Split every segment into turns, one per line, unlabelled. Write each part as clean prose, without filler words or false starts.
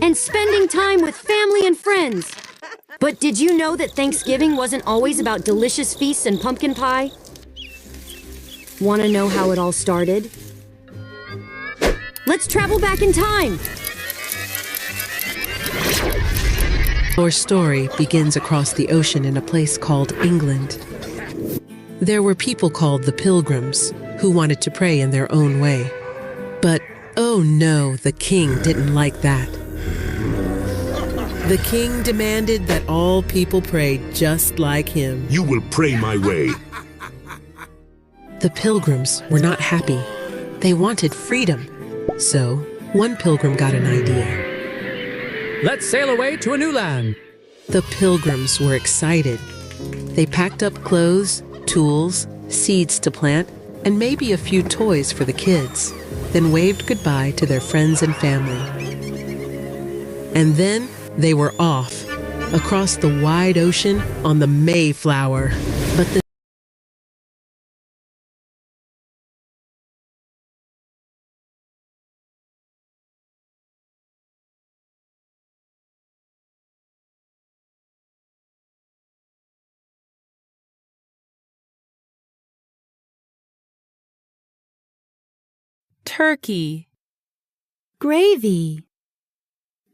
and spending time with family and friends. But did you know that Thanksgiving wasn't always about delicious feasts and pumpkin pie? Want to know how it all started? Let's travel back in time.
Our story begins across the ocean in a place called England. There were people called the Pilgrims who wanted to pray in their own way. But, oh no, the king didn't like that. The king demanded that all people pray just like him.
You will pray my way.
The Pilgrims were not happy. They wanted freedom. So, one pilgrim got an idea.
Let's sail away to a new land.
The Pilgrims were excited. They packed up clothes, tools, seeds to plant, and maybe a few toys for the kids, then waved goodbye to their friends and family. And then they were off, across the wide ocean on the Mayflower. But the
turkey, gravy,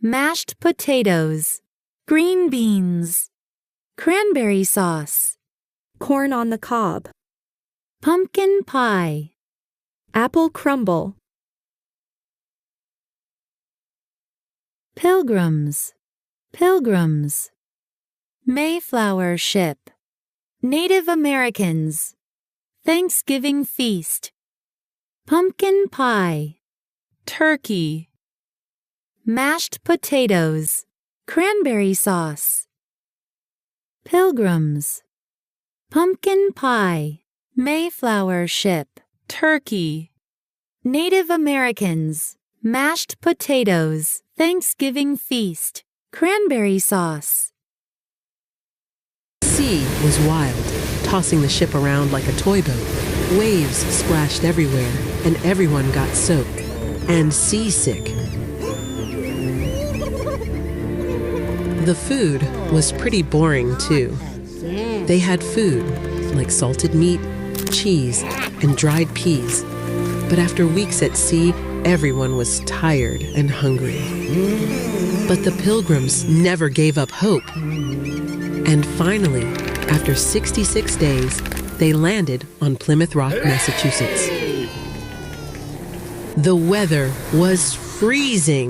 mashed potatoes, green beans, cranberry sauce, corn on the cob, pumpkin pie, apple crumble. Pilgrims, pilgrims, Mayflower ship, Native Americans, Thanksgiving feast, pumpkin pie, turkey, mashed potatoes, cranberry sauce. Pilgrims, pumpkin pie, Mayflower ship, turkey, Native Americans, mashed potatoes, Thanksgiving feast, cranberry sauce.
The sea was wild, tossing the ship around like a toy boat. Waves splashed everywhere, and everyone got soaked and seasick. The food was pretty boring, too. They had food, like salted meat, cheese, and dried peas. But after weeks at sea, everyone was tired and hungry. But the Pilgrims never gave up hope. And finally, after 66 days, they landed on Plymouth Rock, Massachusetts. The weather was freezing.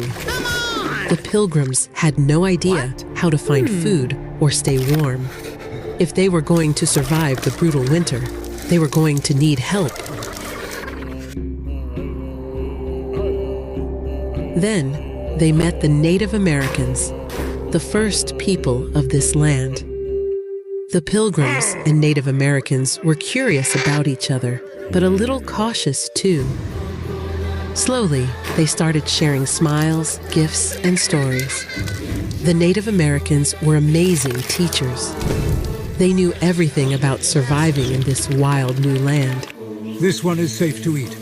The Pilgrims had no idea how to find food or stay warm. If they were going to survive the brutal winter, they were going to need help. Then they met the Native Americans, the first people of this land. The Pilgrims and Native Americans were curious about each other, but a little cautious too. Slowly, they started sharing smiles, gifts, and stories. The Native Americans were amazing teachers. They knew everything about surviving in this wild new land.
This one is safe to eat.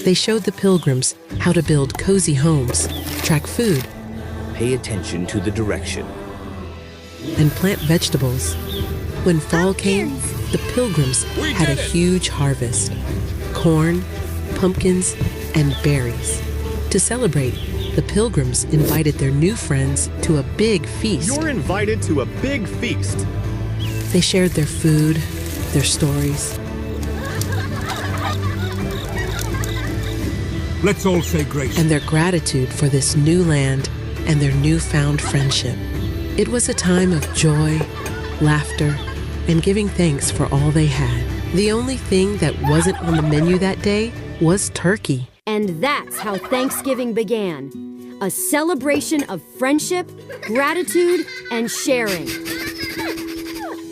They showed the Pilgrims how to build cozy homes, track food,
Pay attention to the direction.
and plant vegetables. When fall came, the Pilgrims had a huge harvest: corn, pumpkins, and berries. To celebrate, the Pilgrims invited their new friends to a big feast.
You're invited to a big feast.
They shared their food, their stories.
Let's all say grace.
And their gratitude for this new land and their newfound friendship. It was a time of joy, laughter, and giving thanks for all they had. The only thing that wasn't on the menu that day was turkey.
And that's how Thanksgiving began. A celebration of friendship, gratitude, and sharing.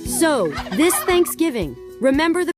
So, this Thanksgiving, remember the